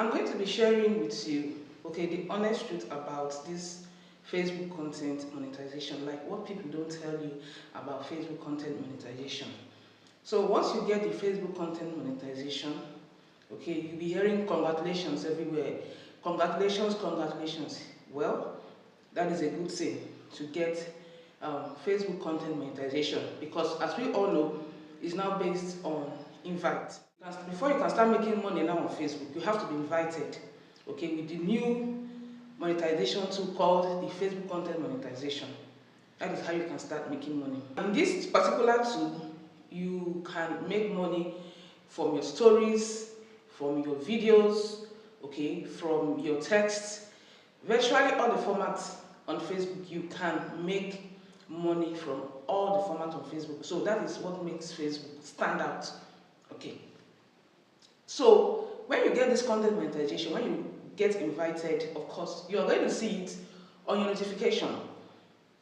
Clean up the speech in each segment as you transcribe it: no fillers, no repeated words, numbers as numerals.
I'm going to be sharing with you, okay, the honest truth about this Facebook content monetization, like what people don't tell you about Facebook content monetization. So once you get the Facebook content monetization, okay, you'll be hearing congratulations everywhere. Congratulations, congratulations. Well, that is a good thing to get Facebook content monetization, because as we all know, it's now based on invite. Before you can start making money now on Facebook, you have to be invited, okay, with the new monetization tool called the Facebook content monetization. That is how you can start making money. In this particular tool, you can make money from your stories, from your videos, okay, from your texts. Virtually all the formats on Facebook, you can make money from all the formats on Facebook. So that is what makes Facebook stand out. Okay. So when you get this content monetization, when you get invited, of course, you are going to see it on your notification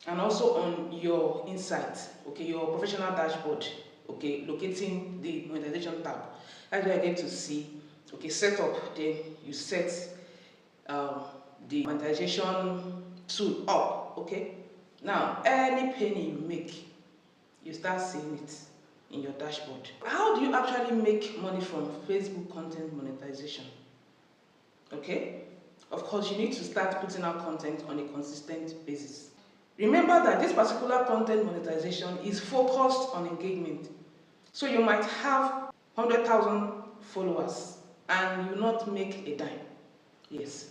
and also on your insight, okay, your professional dashboard, okay, locating the monetization tab. That's where you're going to see, okay, setup. Then you set the monetization tool up, okay. Now, any penny you make, you start seeing it in your dashboard. How do you actually make money from Facebook content monetization? Okay, of course, you need to start putting out content on a consistent basis. Remember that this particular content monetization is focused on engagement. So you might have 100,000 followers and you not make a dime. Yes.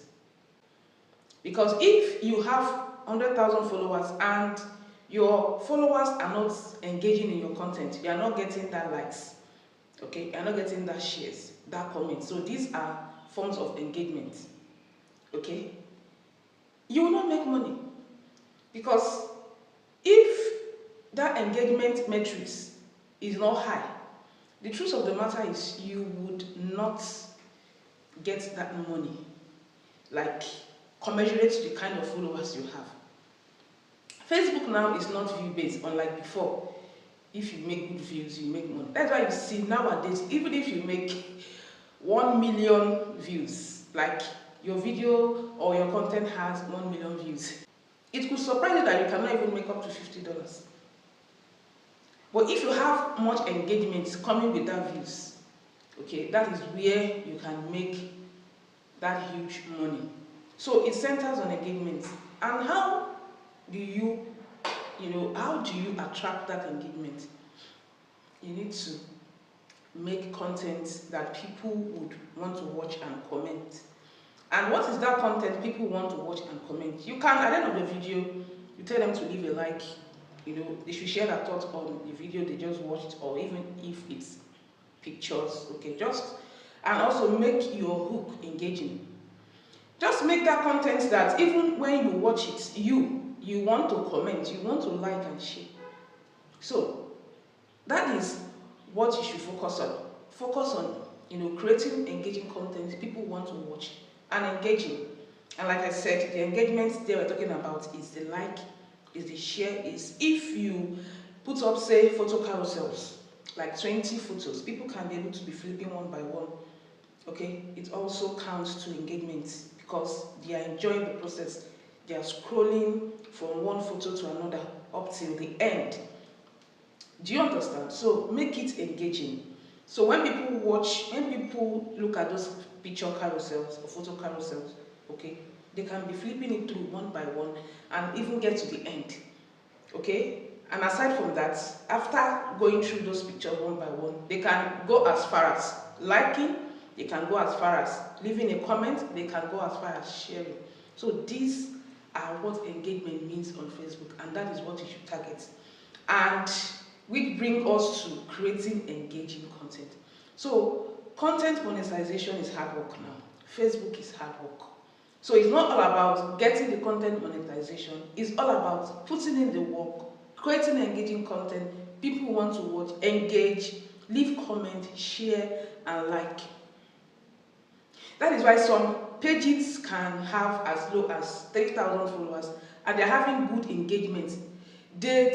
Because if you have 100,000 followers and your followers are not engaging in your content, you are not getting that likes, okay, you are not getting that shares, that comments. So these are forms of engagement, okay. You will not make money, because if that engagement metrics is not high, the truth of the matter is you would not get that money, like commensurate to the kind of followers you have. Facebook now is not view based, unlike before. If you make good views, you make money. That's why you see nowadays, even if you make 1 million views, like your video or your content has 1 million views, it could surprise you that you cannot even make up to $50. But if you have much engagement coming with that views, okay, that is where you can make that huge money. So it centers on engagement. And how do you attract that engagement? You need to make content that people would want to watch and comment. And what is that content people want to watch and comment? You can, at the end of the video, you tell them to leave a like, they should share their thoughts on the video they just watched, or even if it's pictures, okay, and also make your hook engaging. Just make that content that even when you watch it, you want to comment, you want to like and share. So that is what you should focus on. Focus on, creating engaging content people want to watch and engaging. And like I said, the engagement they were talking about is the like, is the share, is if you put up, say, photo carousels, like 20 photos, people can be able to be flipping one by one. Okay, it also counts to engagement because they are enjoying the process. They are scrolling from one photo to another up till the end. Do you understand? So make it engaging. So when people look at those picture carousels or photo carousels, okay, they can be flipping it through one by one and even get to the end. Okay? And aside from that, after going through those pictures one by one, they can go as far as liking, they can go as far as leaving a comment, they can go as far as sharing. So these are what engagement means on Facebook, and that is what you should target. And which brings us to creating engaging content. So content monetization is hard work now. Facebook is hard work. So it's not all about getting the content monetization, it's all about putting in the work, creating engaging content people want to watch, engage, leave comment, share, and like. That is why some pages can have as low as 3,000 followers and they're having good engagement. They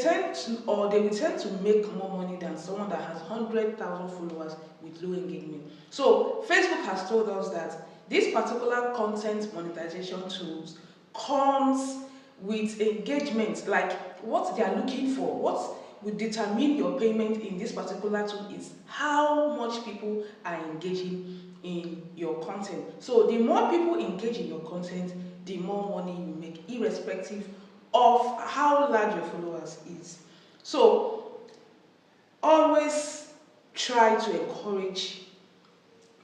will tend to make more money than someone that has 100,000 followers with low engagement. So Facebook has told us that this particular content monetization tools comes with engagement, like what they are looking for. What will determine your payment in this particular tool is how much people are engaging in your content. So the more people engage in your content, the more money you make, irrespective of how large your followers is. So always try to encourage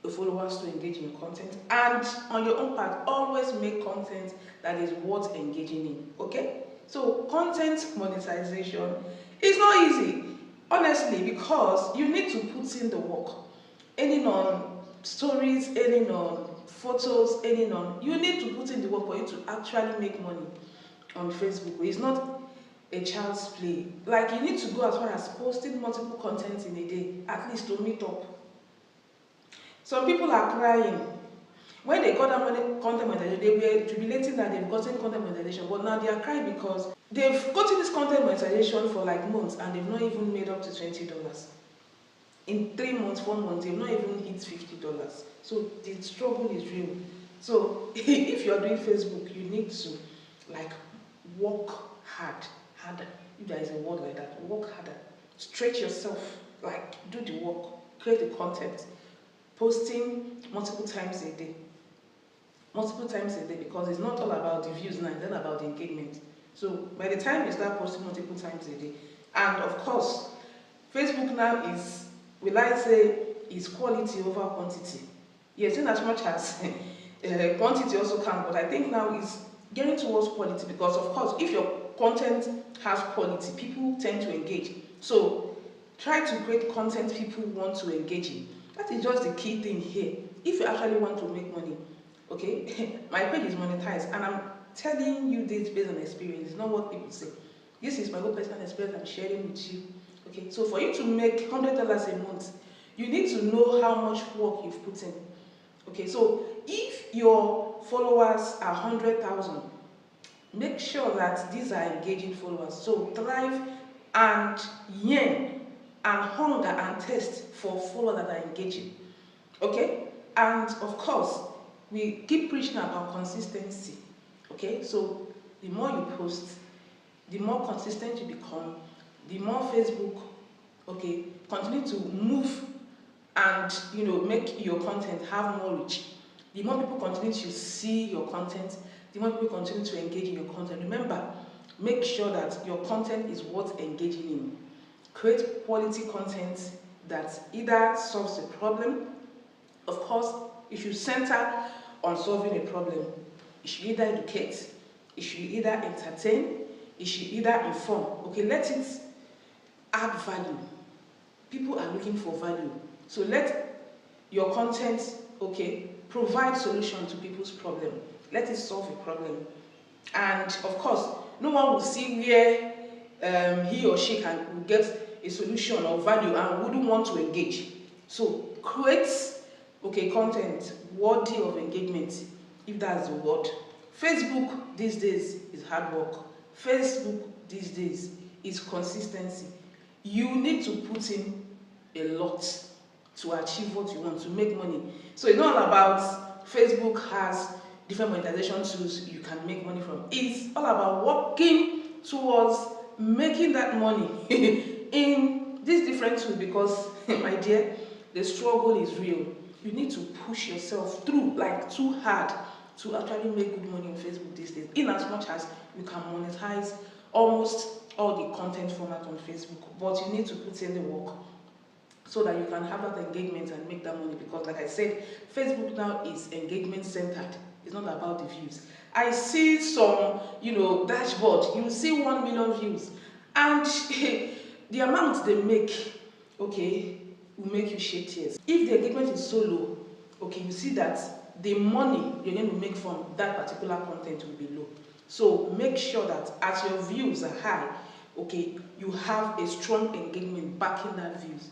your followers to engage in content, and on your own part, always make content that is worth engaging in. Okay, so content monetization is not easy, honestly, because you need to put in the work. Any on stories, any on photos, any on, you need to put in the work for you to actually make money on Facebook. It's not a child's play. Like, you need to go as far as posting multiple contents in a day, at least to meet up. Some people are crying when they got that money, content monetization. They were jubilating that they've gotten content monetization, but now they are crying because they've gotten this content monetization for like months and they've not even made up to $20. In 3 months, 4 months, they've not even hit $50. So the struggle is real. So if you're doing Facebook, you need to like work harder. If there is a word like that, work harder. Stretch yourself, like do the work, create the content, posting multiple times a day. Because it's not all about the views now, it's all about the engagement. So by the time you start posting multiple times a day, and of course, Facebook now is, will I say, is quality over quantity. Yes, in as much as quantity also counts, but I think now it's getting towards quality, because of course, if your content has quality, people tend to engage. So try to create content people want to engage in. That is just the key thing here. If you actually want to make money, okay, my page is monetized, and I'm telling you this based on experience. It's not what people say. This is my own personal experience I'm sharing with you. Okay, so for you to make $100 a month, you need to know how much work you've put in. Okay, so if your followers are 100,000, make sure that these are engaging followers. So thrive and yearn and hunger and thirst for followers that are engaging. Okay, and of course, we keep preaching about consistency. Okay, so the more you post, the more consistent you become, the more Facebook, okay, continue to move and make your content have more reach. The more people continue to see your content, the more people continue to engage in your content. Remember, make sure that your content is worth engaging in. Create quality content that either solves a problem. Of course, if you center on solving a problem, it should either educate, it should either entertain, it should either inform. Okay, let it add value. People are looking for value. So let your content, okay, provide solution to people's problem. Let it solve a problem. And of course, no one will see where he or she will get a solution or value and wouldn't want to engage. So create, okay, content worthy of engagement, if that's the word. Facebook these days is hard work. Facebook these days is consistency. You need to put in a lot to achieve what you want, to make money. So it's not all about Facebook has different monetization tools you can make money from. It's all about working towards making that money in these different tools, because my dear, the struggle is real. You need to push yourself through, like too hard, to actually make good money on Facebook these days, in as much as you can monetize almost all the content format on Facebook. But you need to put in the work so that you can have that engagement and make that money, because like I said, Facebook now is engagement centered. It's not about the views. I see some, dashboard, you see 1 million views, and the amount they make, okay, will make you shed tears. If the engagement is so low, okay, you see that the money you're going to make from that particular content will be low. So make sure that as your views are high, okay, you have a strong engagement backing that views.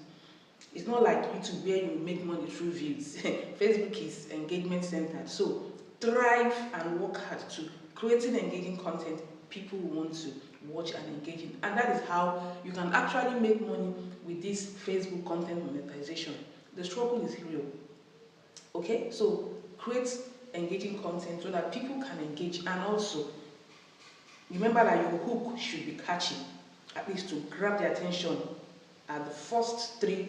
It's not like YouTube where you make money through views. Facebook is engagement centered. So thrive and work hard to creating engaging content people want to watch and engage in. And that is how you can actually make money with this Facebook content monetization. The struggle is real. Okay, so create engaging content so that people can engage, and also remember that your hook should be catchy, at least to grab the attention at the first 3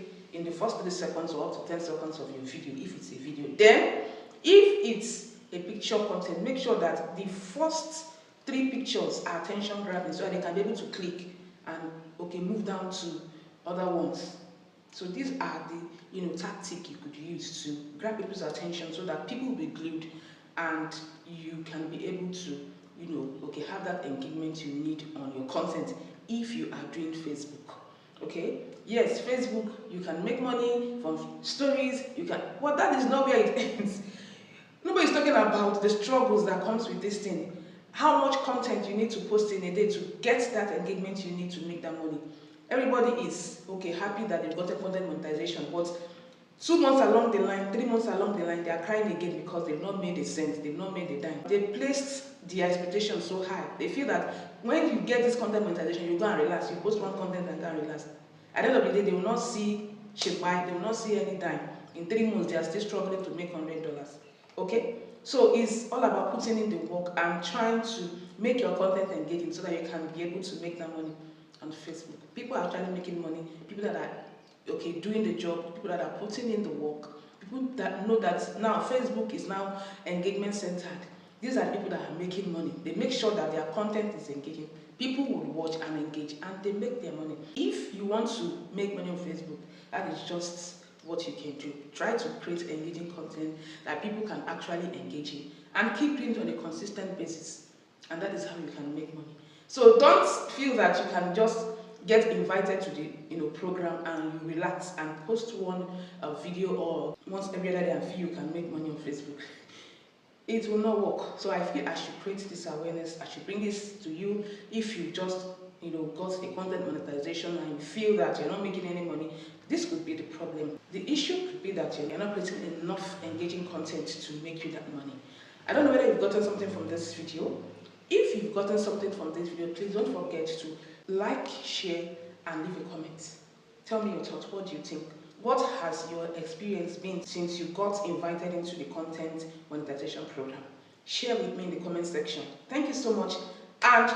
seconds or up to 10 seconds of your video, if it's a video. Then, if it's a picture content, make sure that the first 3 pictures are attention grabbing so that they can be able to click and move down to other ones. So these are the tactic you could use to grab people's attention so that people will be glued and you can be able to have that engagement you need on your content if you are doing Facebook. Okay, yes, Facebook, you can make money from stories, but that is not where it ends. Nobody's talking about the struggles that comes with this thing. How much content you need to post in a day to get that engagement you need to make that money. Everybody is happy that they've got a content monetization, but 2 months along the line, 3 months along the line, they are crying again because they've not made a cent, they've not made a dime. They placed their expectations so high. They feel that when you get this content monetization, you go and relax. You post one content and go and relax. At the end of the day, they will not see shepai, they will not see any dime. In 3 months, they are still struggling to make $100. Okay? So it's all about putting in the work and trying to make your content engaging so that you can be able to make that money on Facebook. People are actually making money, people that are doing the job, people that are putting in the work, people that know that now Facebook is now engagement centered. These are people that are making money. They make sure that their content is engaging. People will watch and engage and they make their money. If you want to make money on Facebook, that is just what you can do. Try to create engaging content that people can actually engage in and keep doing it on a consistent basis. And that is how you can make money. So don't feel that you can just get invited to the program and you relax and post one video or once every other day and feel you can make money on Facebook. It will not work. So I feel I should create this awareness. I should bring this to you. If you just got a content monetization and you feel that you're not making any money, this could be the problem. The issue could be that you're not creating enough engaging content to make you that money. I don't know whether you've gotten something from this video. If you've gotten something from this video, please don't forget to like, share, and leave a comment. Tell me your thoughts. What do you think? What has your experience been since you got invited into the content monetization program? Share with me in the comment section. Thank you so much, and